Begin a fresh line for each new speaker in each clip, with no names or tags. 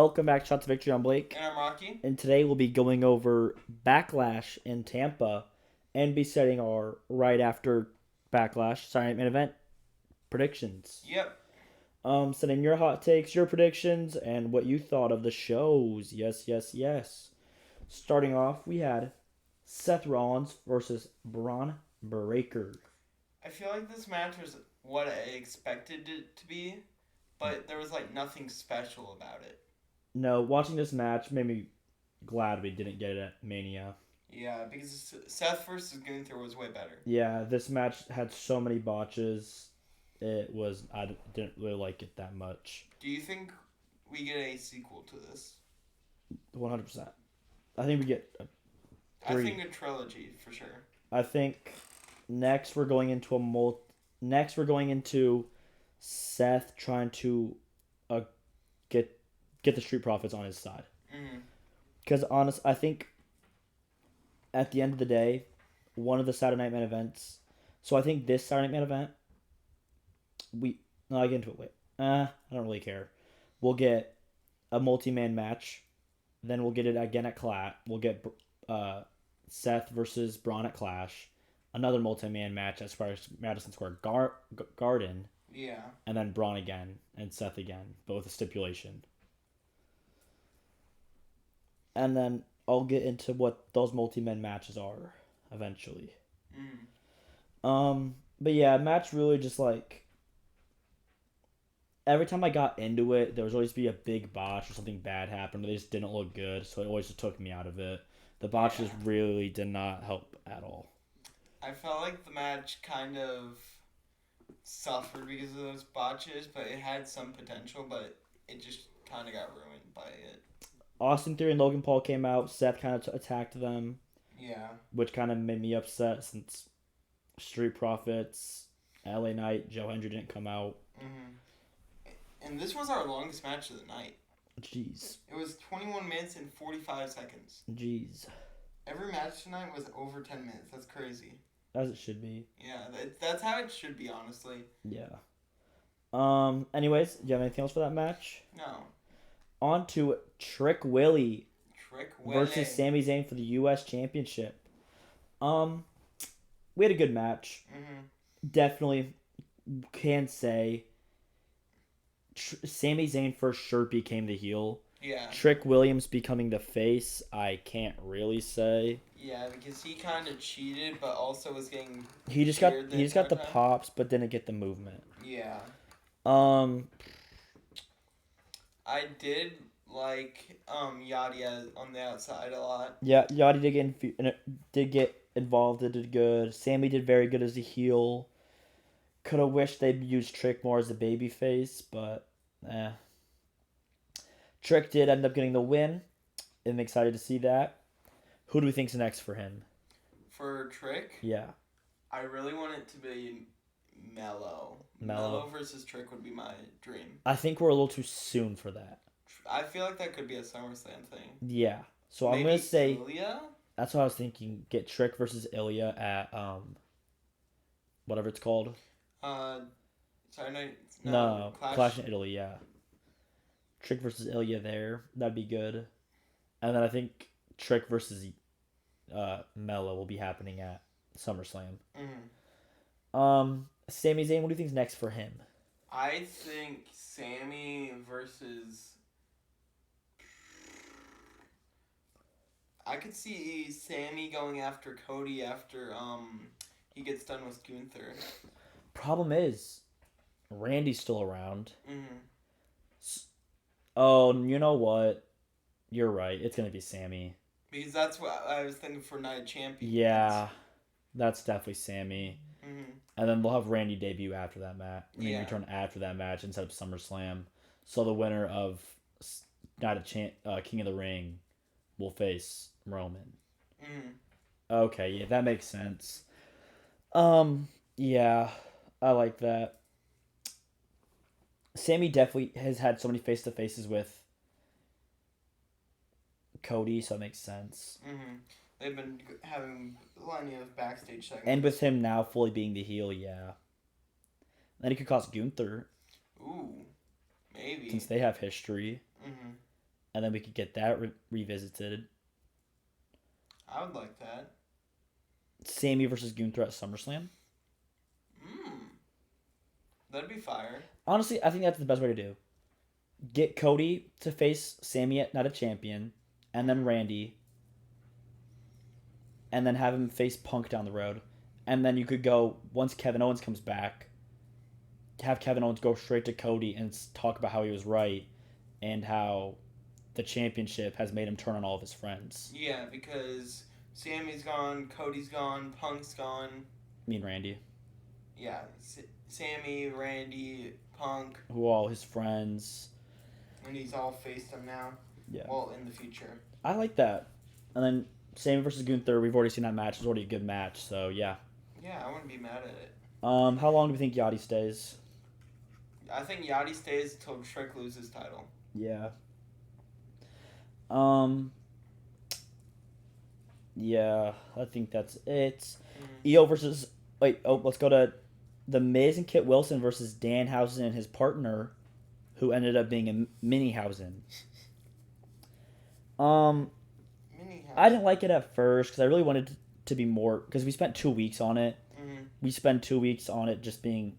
Welcome back to Shots of Victory. I'm Blake.
And I'm Rocky.
And today we'll be going over Backlash in Tampa and be setting our right after Backlash, Saturday Night Main Event predictions.
Yep.
Setting your hot takes, your predictions, and what you thought of the shows. Yes, yes, yes. Starting off, we had Seth Rollins versus Braun Breaker.
I feel like this match was what I expected it to be, but there was nothing special about it.
No, watching this match made me glad we didn't get it at Mania.
Yeah, because Seth versus Gunther was way better.
Yeah, this match had so many botches. I didn't really like it that much.
Do you think we get a sequel to this?
100%. I think we get
I think a trilogy for sure.
I think next we're going into next we're going into Seth trying to get the Street Profits on his side. Because I think at the end of the day, one of the Saturday Night Main events. So I think this Saturday Night Main event, I'll get into it later. I don't really care. We'll get a multi-man match. Then we'll get it again at Clash. We'll get Seth versus Braun at Clash. Another multi-man match at Madison Square Garden.
Yeah.
And then Braun again and Seth again, but with a stipulation. And then I'll get into what those multi-man matches are eventually. But yeah, match really just every time I got into it, there was always be a big botch or something bad happened, or they just didn't look good, so it always just took me out of it. The botches really did not help at all.
I felt like the match kind of suffered because of those botches, but it had some potential, but it just kind of got ruined by it.
Austin Theory and Logan Paul came out. Seth kind of attacked them.
Yeah.
Which kind of made me upset since Street Profits, LA Knight, Joe Hendry didn't come out.
And this was our longest match of the night.
Jeez.
It was 21 minutes and 45 seconds.
Jeez.
Every match tonight was over 10 minutes. That's crazy.
As it should be.
Yeah, that's how it should be, honestly.
Yeah. Anyways, do you have anything else for that match?
No.
On to Trick Willie.
Trick Willie.
Versus Sami Zayn for the U.S. Championship. We had a good match. Definitely can say Sami Zayn for sure became the heel.
Yeah.
Trick Williams becoming the face, I can't really say.
Yeah, because he kind of cheated, but also was getting.
He just got the pops, but didn't get the movement.
Yeah. I did like Yadi on the outside a lot.
Yeah, Yadi did get involved. Did good. Sammy did very good as a heel. Could have wished they'd used Trick more as a baby face, but Trick did end up getting the win. I'm excited to see that. Who do we think's next for him?
For Trick?
Yeah.
I really want it to be Mello. Mello versus Trick would be my dream.
I think we're a little too soon for that.
I feel like that could be a SummerSlam thing.
Yeah. So
Maybe
I'm going to say...
Ilya?
That's what I was thinking. Get Trick versus Ilya at, whatever it's called. No, Clash in Italy, yeah. Trick versus Ilya there. That'd be good. And then I think Trick versus Mello will be happening at SummerSlam. Sami Zayn, what do you think's next for him?
I think Sammy versus... I could see Sammy going after Cody after he gets done with Gunther.
Problem is, Randy's still around. Oh, you know what? You're right. It's going to be Sammy.
Because that's what I was thinking for Night of Champions.
Yeah, that's definitely Sammy. And then they'll have Randy debut after that match. Return after that match instead of SummerSlam. So the winner of Night of King of the Ring will face Roman. Okay, yeah, that makes sense. Yeah, I like that. Sammy definitely has had so many face-to-faces with Cody, so it makes sense.
They've been having plenty of backstage segments.
And with him now fully being the heel, yeah. Then he could cost Gunther.
Ooh, maybe.
Since they have history. and then we could get that revisited.
I would like that.
Sammy versus Gunther at SummerSlam.
That'd be fire.
Honestly, I think that's the best way to do. Get Cody to face Sammy at Night of Champion, and then Randy, and then have him face Punk down the road. And then you could go, once Kevin Owens comes back, have Kevin Owens go straight to Cody and talk about how he was right and how the championship has made him turn on all of his friends.
Yeah, because Sammy's gone, Cody's gone, Punk's gone.
Randy.
Yeah, Sammy, Randy, Punk.
Who are all his friends.
And he's all faced them now.
Yeah.
Well, in the future.
I like that. And then Sammy versus Gunther, we've already seen that match. It's already a good match, so yeah.
Yeah, I wouldn't be mad at it.
How long do we think Yachty stays?
I think Yachty stays until Trick loses title.
Yeah. Yeah, I think that's it. EO versus... let's go to The Miz and Kit Wilson versus Danhausen and his partner, who ended up being a Minihausen. I didn't like it at first because I really wanted to be more... Because we spent 2 weeks on it.
Mm-hmm.
We spent 2 weeks on it just being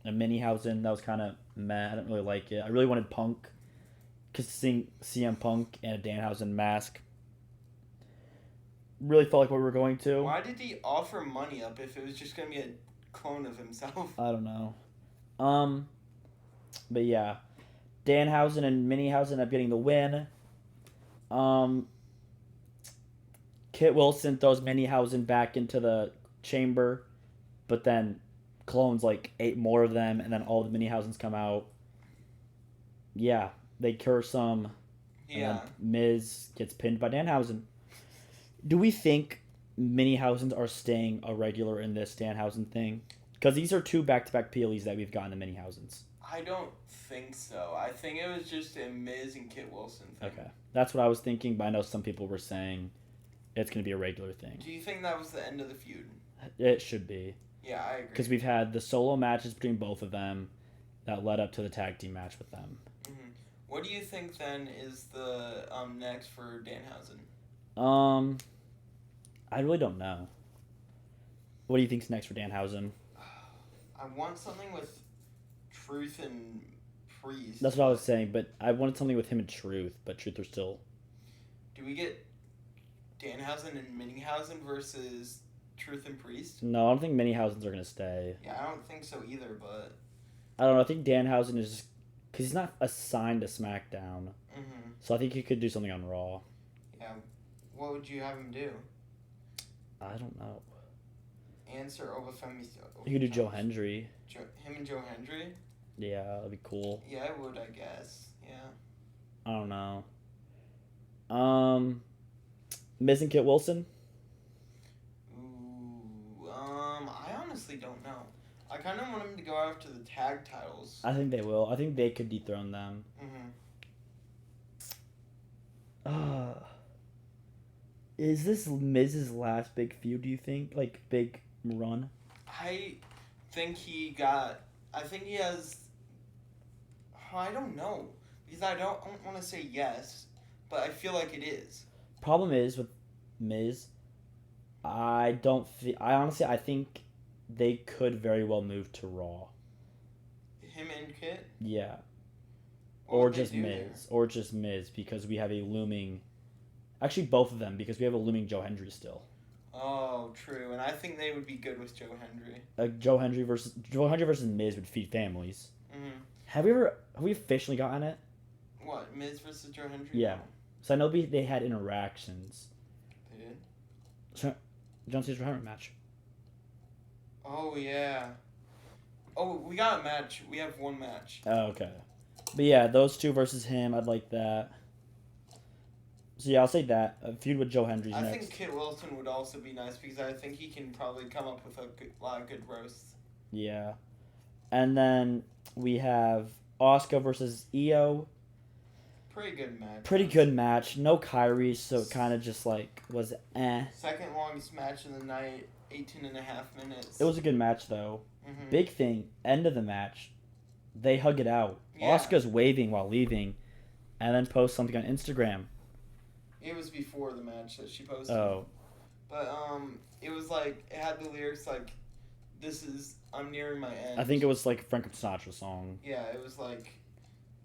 a Minihausen. That was kind of meh. I didn't really like it. I really wanted Punk. Because seeing CM Punk and a Danhausen mask really felt like what we were going to.
Why did he offer money up if it was just going to be a clone of himself?
I don't know. But yeah. Danhausen and Minihausen end up getting the win. Kit Wilson throws Minihausen back into the chamber, but then clones like 8 more of them, and then all the Minihausens come out. Yeah, they curse him.
Yeah.
And Miz gets pinned by Danhausen. Do we think Minihausens are staying a regular in this Danhausen thing? Because these are 2 back-to-back PLEs that we've gotten the Minihausens.
I don't think so. I think it was just a Miz and Kit Wilson thing.
Okay. That's what I was thinking, but I know some people were saying it's going to be a regular thing.
Do you think that was the end of the feud?
It should be.
Yeah, I agree.
Because we've had the solo matches between both of them that led up to the tag team match with them.
Mm-hmm. What do you think then is the next for Danhausen?
I really don't know. What do you think's next for Danhausen?
I want something with Truth and Priest.
That's what I was saying, but I wanted something with him and Truth, but Truth are still...
Do we get Danhausen and Minihausen versus Truth and Priest?
No, I don't think Minihausens are going to stay.
Yeah, I don't think so either, but...
I don't know, I think Danhausen is... Because he's not assigned to SmackDown.
Mm-hmm.
So I think he could do something on Raw.
Yeah. What would you have him do?
I don't know.
Answer Obafemi.
You could do Joe Hendry.
Him and Joe Hendry?
Yeah, that'd be cool.
Yeah, I would, I guess. Yeah.
I don't know. Miz and Kit Wilson?
Ooh, I honestly don't know. I kind of want him to go after the tag titles.
I think they will. I think they could dethrone them.
Mm-hmm.
Is this Miz's last big feud, do you think? Like, big run?
I think he has... I don't know. Because I don't want to say yes, but I feel like it is.
Problem is, with Miz, I think they could very well move to Raw.
Him and Kit?
Yeah.
What
Or
would they
just
do
Miz.
there?
Or just Miz, because we have a looming... Actually, both of them, because we have a looming Joe Hendry still.
Oh, true. And I think they would be good with Joe Hendry.
Joe Hendry versus Miz would feed families.
Mm-hmm.
Have we officially gotten it?
What, Miz versus Joe Hendry?
Yeah. So I know they had interactions.
They did?
So, John Cena's retirement match.
Oh, yeah. Oh, we got a match. We have one match.
Oh, okay. But yeah, those 2 versus him, I'd like that. So yeah, I'll say that. A feud with Joe Hendry's
I
next.
think Kit Wilson would also be nice because I think he can probably come up with a lot of good roasts.
Yeah. And then we have Asuka versus Io.
Pretty good match.
Pretty good match. No Kyrie, so it kind of just like was eh.
Second longest match of the night, 18 and a half minutes.
It was a good match though.
Mm-hmm.
Big thing, end of the match, they hug it out.
Yeah.
Asuka's waving while leaving, and then post something on Instagram.
It was before the match that she posted.
Oh.
But it was like it had the lyrics like, "This is I'm nearing my end."
I think it was like a Frank Sinatra song.
Yeah, it was like,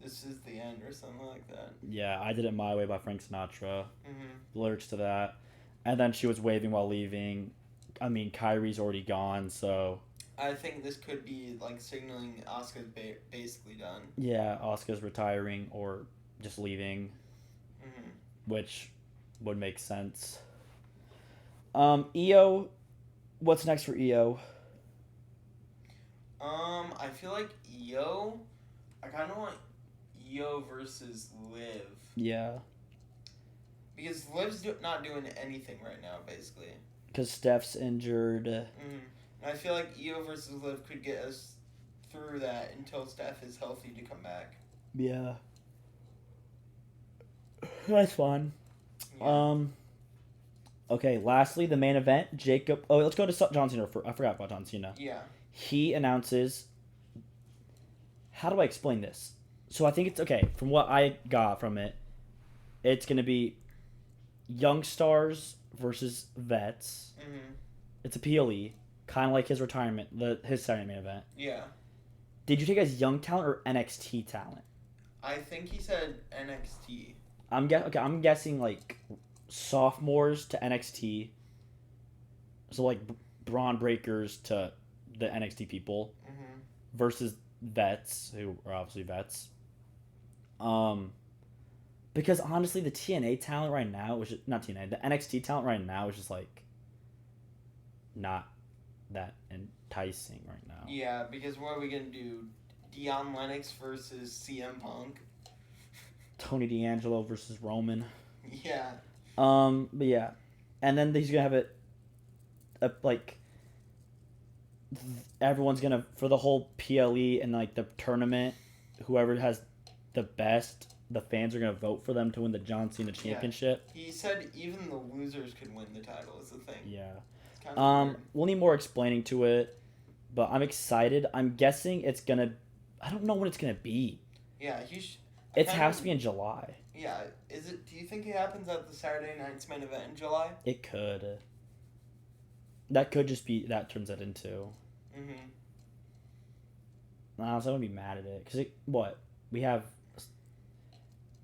"This is the end" or something like that.
Yeah, I Did It My Way by Frank Sinatra.
Mhm.
The lyrics to that. And then she was waving while leaving. I mean, Kyrie's already gone, so.
I think this could be like signaling Asuka's basically done.
Yeah, Asuka's retiring or just leaving,
Mhm.
which would make sense. Io, what's next for Io?
I feel like Io. I kind of want Io versus Liv.
Yeah.
Because Liv's not doing anything right now, basically.
Because Steph's injured.
And I feel like Io versus Liv could get us through that until Steph is healthy to come back.
Yeah. That's fun.
Yeah.
Okay, lastly, the main event. Jacob. Oh, let's go to John Cena. I forgot about John Cena.
Yeah.
He announces. How do I explain this? So I think it's okay. From what I got from it, it's going to be young stars versus vets.
Mhm.
It's a PLE, kind of like his retirement, his Saturday main event.
Yeah.
Did you take as young talent or NXT talent?
I think he said NXT.
I'm guessing like sophomores to NXT. So like Braun Breakers to the NXT people versus vets who are obviously vets. Because honestly, the TNA talent right now, which is not TNA, the NXT talent right now is just like not that enticing right now.
Yeah, because what are we gonna do? Deion Lennox versus CM Punk.
Tony D'Angelo versus Roman.
Yeah.
But yeah, and then he's gonna have like everyone's gonna for the whole PLE and like the tournament, whoever has the best, the fans are gonna vote for them to win the John Cena Championship.
Yeah. He said even the losers could win the title. Is the thing.
Yeah.
It's kind of weird.
We'll need more explaining to it, but I'm excited. I'm guessing it's gonna. I don't know when it's gonna be.
Yeah,
it has to be in July.
Yeah, is it? Do you think it happens at the Saturday night's main event in July?
It could. That could just be that turns it into. Honestly, I wouldn't be mad at it because what we have.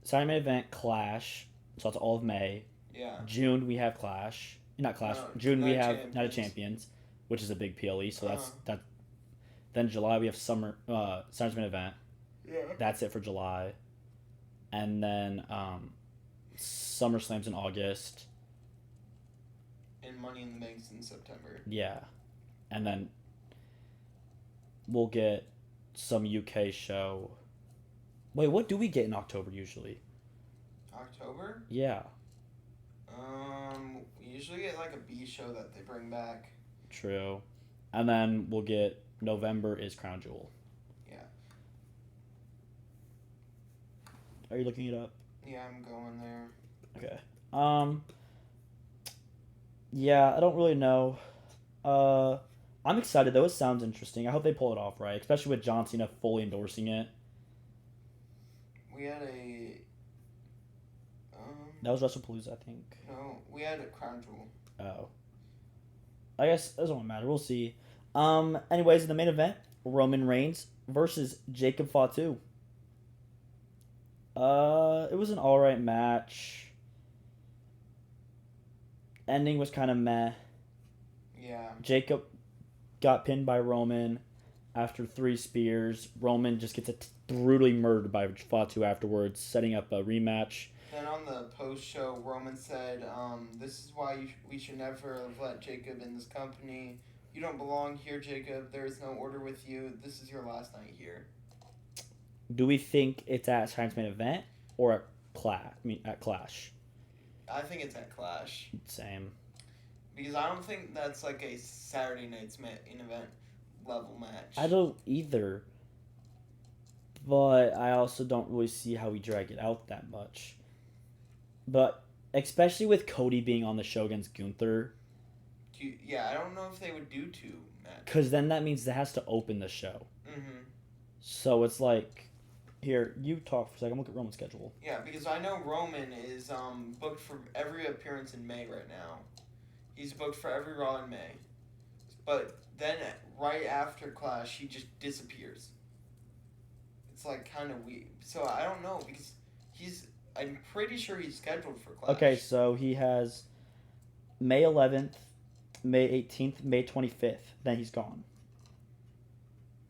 Saturday main event Clash, so that's all of May.
Yeah.
June we have Clash, not Clash.
No,
June we have
Champions.
Night of Champions, which is a big PLE. So that's that. Then July we have Saturday's main event.
Yeah.
That's it for July, and then SummerSlam's in August.
And Money in the Bank's in September.
Yeah, and then we'll get some UK show. Wait, what do we get in October usually?
October?
Yeah.
We usually get like a B show that they bring back.
True. And then we'll get November is Crown Jewel.
Yeah.
Are you looking it up?
Yeah, I'm going there.
Okay. Yeah, I don't really know. I'm excited though. It sounds interesting. I hope they pull it off right, especially with John Cena fully endorsing it.
We had a.
That was WrestlePalooza, I think.
No, we had a Crown Jewel.
Oh. I guess it doesn't matter. We'll see. Anyways, in the main event, Roman Reigns versus Jacob Fatu. It was an alright match. Ending was kind of meh.
Yeah.
Jacob got pinned by Roman after 3 spears. Roman just gets brutally murdered by Fatu afterwards, setting up a rematch.
Then on the post show, Roman said, "This is why we should never have let Jacob in this company. You don't belong here, Jacob. There is no order with you. This is your last night here."
Do we think it's at Shine's main event or at Clash?
I think it's at Clash.
Same.
Because I don't think that's like a Saturday night's main event level match.
I don't either. But I also don't really see how we drag it out that much. But especially with Cody being on the show against Gunther.
Yeah, I don't know if they would do 2 matches.
Because then that means that has to open the show.
Mm-hmm.
So it's like, Here, you talk for a second. I'm looking at Roman's schedule.
Yeah, because I know Roman is booked for every appearance in May right now. He's booked for every Raw in May. But then right after Clash, he just disappears. It's like kind of weird. So I don't know because I'm pretty sure he's scheduled for Clash.
Okay, so he has May 11th, May 18th, May 25th. Then he's gone.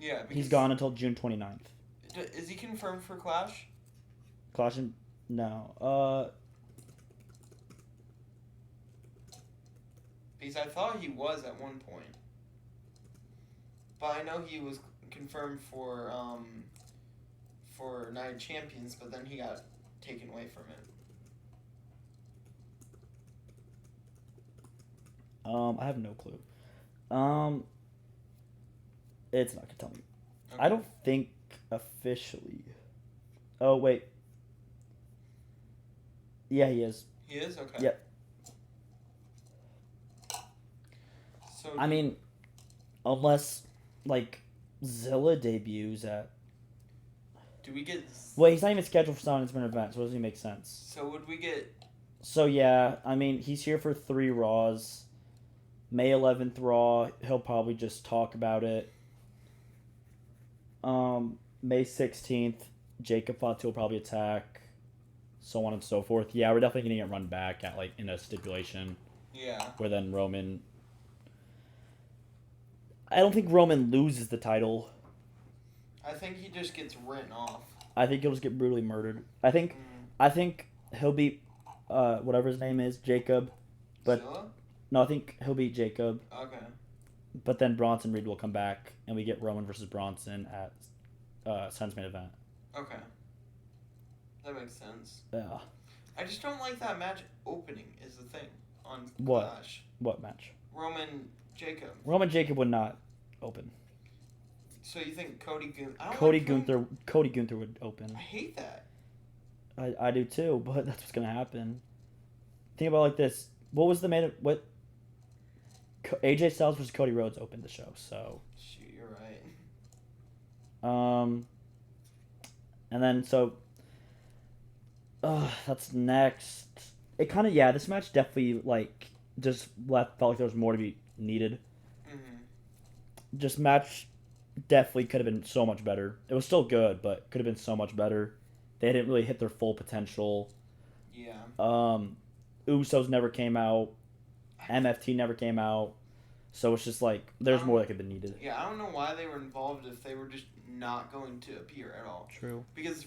Yeah,
he's gone until June 29th.
Is he confirmed for Clash?
Clash and no.
Because I thought he was at one point. But I know he was confirmed for Night of Champions, but then he got taken away from it.
I have no clue. It's not gonna tell me.
Okay.
I don't think officially. Oh wait. Yeah, he is.
He is? Okay.
Yep.
So
I mean, unless like Zilla debuts at.
Do we get?
Wait, he's not even scheduled for Silent Spin event, so it doesn't even make sense.
So would we get?
So yeah, I mean, he's here for 3 Raws. May 11th Raw, he'll probably just talk about it. May 16th, Jacob Fatu will probably attack, so on and so forth. Yeah, we're definitely gonna get run back at like in a stipulation.
Yeah.
Where then Roman. I don't think Roman loses the title.
I think he just gets written off.
I think he'll just get brutally murdered. I think he'll beat whatever his name is, Jacob. But
Zilla?
no, I think he'll beat Jacob.
Okay.
But then Bronson Reed will come back, and we get Roman versus Bronson at Sun's main event.
Okay. That makes sense.
Yeah.
I just don't like that match opening is the thing on
What?
Clash.
What match?
Roman Jacob.
Roman Jacob would not open.
So you think Cody Gunther?
Cody Gunther would open.
I hate that.
I do too, but that's what's gonna happen. Think about it like this. What was the main? What? AJ Styles versus Cody Rhodes opened the show, so.
Shoot, you're right.
And then so. That's next. It kind of this match definitely like just felt like there was more to be needed.
Mm-hmm.
Just match definitely could have been so much better. It was still good, but could have been so much better. They didn't really hit their full potential.
Yeah.
Usos never came out. MFT never came out. So it's just like there's more that could have been needed.
Yeah, I don't know why they were involved if they were just not going to appear at all.
True.
Because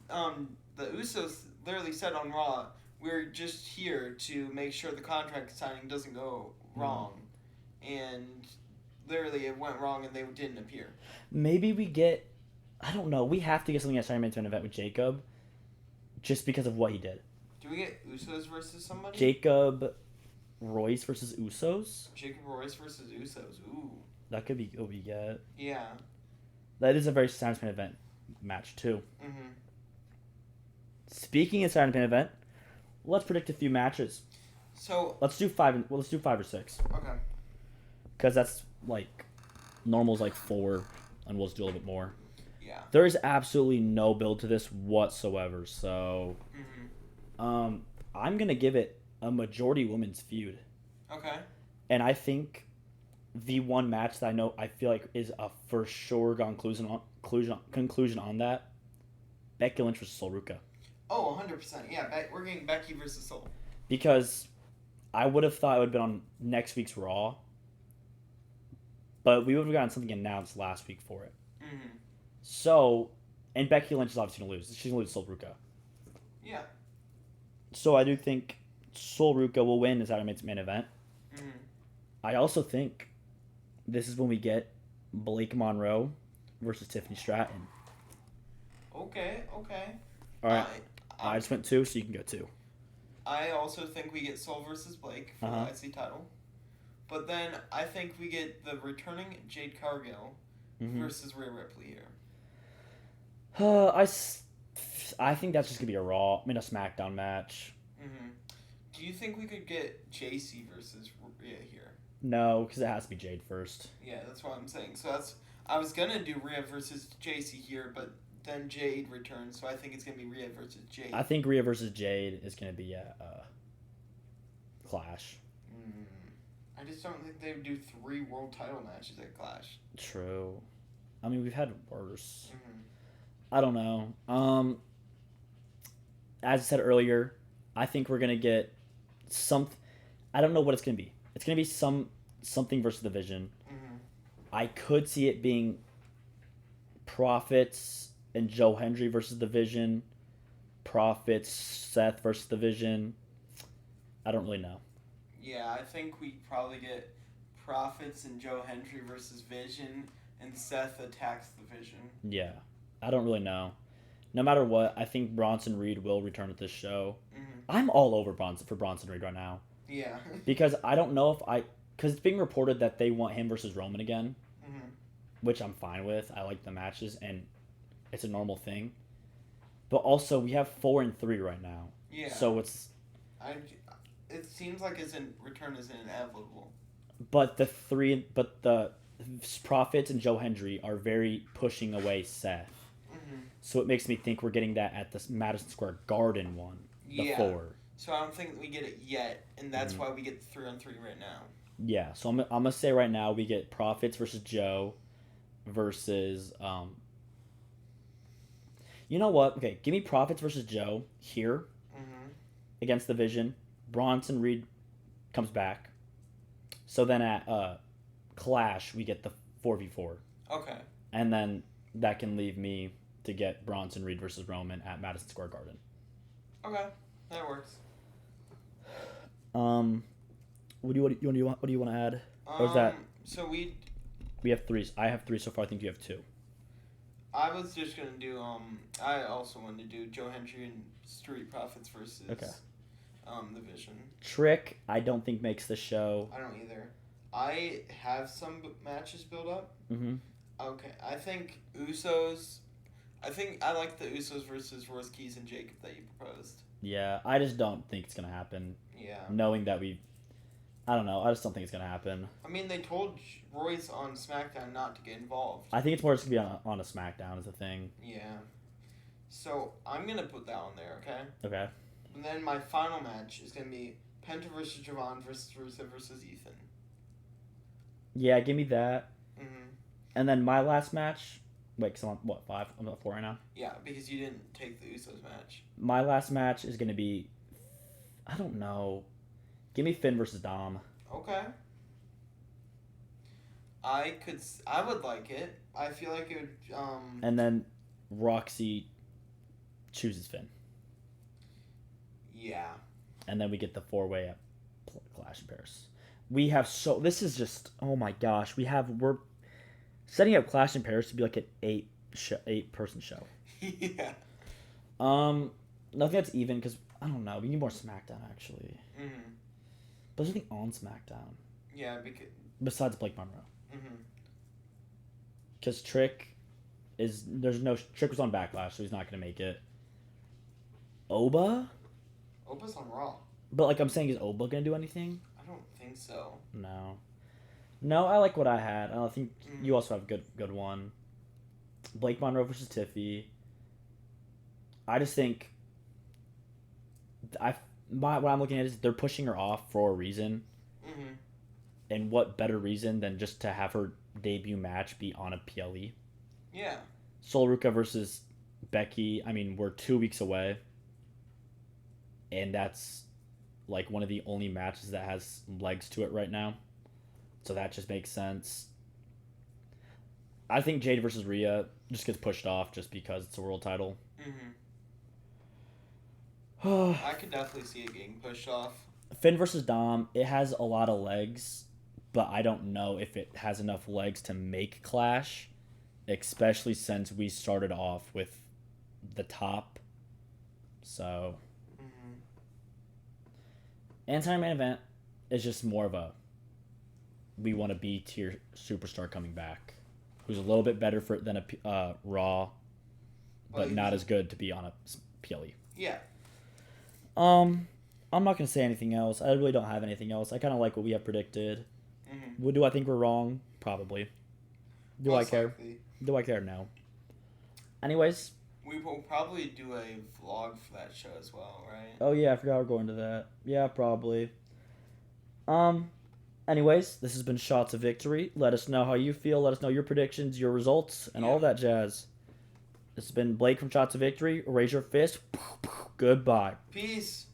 the Usos literally said on Raw, we're just here to make sure the contract signing doesn't go wrong. And literally it went wrong and they didn't appear.
Maybe we get, I don't know, we have to get something at Simon to an event with Jacob just because of what he did.
Do we get Usos versus somebody?
Jacob Royce versus Usos?
Jacob Royce versus Usos. Ooh.
That could be what we get.
Yeah.
That is a very Silent Spin event match too.
Mm-hmm.
Speaking of Silent Spin event, let's predict a few matches.
So
let's do 5 or 6.
Okay.
Because that's like normal's like 4, and we'll just do a little bit more.
Yeah.
There is absolutely no build to this whatsoever, so I'm gonna give it a majority women's feud.
Okay.
And I think the one match that I feel like is a for sure conclusion on that, Becky Lynch versus Sol Ruca.
Oh, 100%. Yeah, we're getting Becky versus Sol.
Because I would have thought it would have been on next week's Raw, but we would have gotten something announced last week for it.
Mm-hmm.
So, and Becky Lynch is obviously going to lose. She's going to lose to Sol Ruca.
Yeah.
So I do think Sol Ruca will win as Saturday Night's main event.
Mm-hmm. I
also think this is when we get Blake Monroe versus Tiffany Stratton.
Okay.
All right. I just went 2, so you can go 2.
I also think we get Sol versus Blake for the IC title. But then I think we get the returning Jade Cargill versus Rhea Ripley here.
I think that's just going to be a SmackDown match.
Mm-hmm. Do you think we could get JC versus Rhea here?
No, because it has to be Jade first.
Yeah, that's what I'm saying. So I was going to do Rhea versus JC here, but then Jade returns, so I think it's gonna be Rhea versus Jade.
I think Rhea versus Jade is gonna be a Clash.
I just don't think they would do 3 world title matches at Clash.
True. I mean, we've had worse.
Mm-hmm.
I don't know. As I said earlier, I think we're gonna get some. I don't know what it's gonna be. It's gonna be something versus the Vision.
Mm-hmm.
I could see it being Profits and Joe Hendry versus the Vision. Profits Seth versus the Vision. I don't really know.
Yeah, I think we probably get Profits and Joe Hendry versus Vision, and Seth attacks the Vision.
Yeah, I don't really know. No matter what, I think Bronson Reed will return at this show.
Mm-hmm.
I'm all over Bronson Reed right now.
Yeah.
Because I don't know because it's being reported that they want him versus Roman again,
Mm-hmm.
which I'm fine with. I like the matches, and it's a normal thing. But also, we have 4 and 3 right now.
Yeah.
So it's.
It seems like his return is inevitable.
But the Profits and Joe Hendry are very pushing away Seth.
Mm-hmm.
So it makes me think we're getting that at the Madison Square Garden one. The 4.
So I don't think we get it yet, and that's why we get 3-on-3 right now.
Yeah, so I'm gonna say right now we get Profits versus Joe versus you know what? Okay, give me Profits versus Joe here against the Vision. Bronson Reed comes back. So then at Clash we get the 4v4.
Okay.
And then that can leave me to get Bronson Reed versus Roman at Madison Square Garden.
Okay, that works.
What do you want to add? Or is that
so
we have 3. I have 3 so far. I think you have 2.
I was just gonna do I also wanted to do Joe Hendry and Street Profits versus the Vision.
Trick I don't think makes the show.
I don't either. I have some matches built up.
Mm-hmm.
Okay, I think Usos. I like the Usos versus Royce Keys and Jacob that you proposed.
Yeah, I just don't think it's gonna happen.
Yeah.
Knowing that I don't know. I just don't think it's gonna happen.
I mean, they told Royce on SmackDown not to get involved.
I think it's more just gonna be on a SmackDown as a thing.
Yeah. So I'm gonna put that on there. Okay.
Okay.
And then my final match is gonna be Penta versus Javon versus Rusev versus Ethan.
Yeah, give me that.
Mm-hmm.
And then my last match. Wait, because I'm on, what, 5? I'm at 4 right now?
Yeah, because you didn't take the Usos match.
My last match is going to be... I don't know. Give me Finn versus Dom.
Okay. I would like it. I feel like it would...
And then Roxy chooses Finn.
Yeah.
And then we get the 4-way at Clash in Paris. We have this is just... Oh my gosh. We're setting up Clash in Paris to be like an 8-person show.
Yeah.
Nothing that's even because I don't know. We need more SmackDown actually.
Mm-hmm.
But there's nothing on SmackDown.
Yeah, because
besides Blake Monroe.
Mm-hmm.
Because Trick was on Backlash, so he's not gonna make it. Oba's
on Raw.
But like I'm saying, is Oba gonna do anything?
I don't think so.
No, I like what I had. I think you also have a good one. Blake Monroe versus Tiffy. I just think what I'm looking at is they're pushing her off for a reason.
Mm-hmm.
And what better reason than just to have her debut match be on a PLE?
Yeah.
Sol Ruca versus Becky. I mean, we're 2 weeks away. And that's like one of the only matches that has legs to it right now. So that just makes sense. I think Jade versus Rhea just gets pushed off just because it's a world title.
Mm-hmm. I could definitely see it getting pushed off.
Finn versus Dom, it has a lot of legs, but I don't know if it has enough legs to make Clash, especially since we started off with the top. So, anti-main event is just more of a we want a B-tier superstar coming back who's a little bit better than a Raw, but not as good to be on a PLE.
Yeah.
I'm not going to say anything else. I really don't have anything else. I kind of like what we have predicted.
Mm-hmm.
Do I think we're wrong? Probably. Do I care?
Likely.
Do I care? No. Anyways,
We will probably do a vlog for that show as well, right?
Oh yeah, I forgot we're going to that. Yeah, probably. Um. Anyways, this has been Shots of Victory. Let us know how you feel. Let us know your predictions, your results, and all that jazz. This has been Blake from Shots of Victory. Raise your fist. Goodbye.
Peace.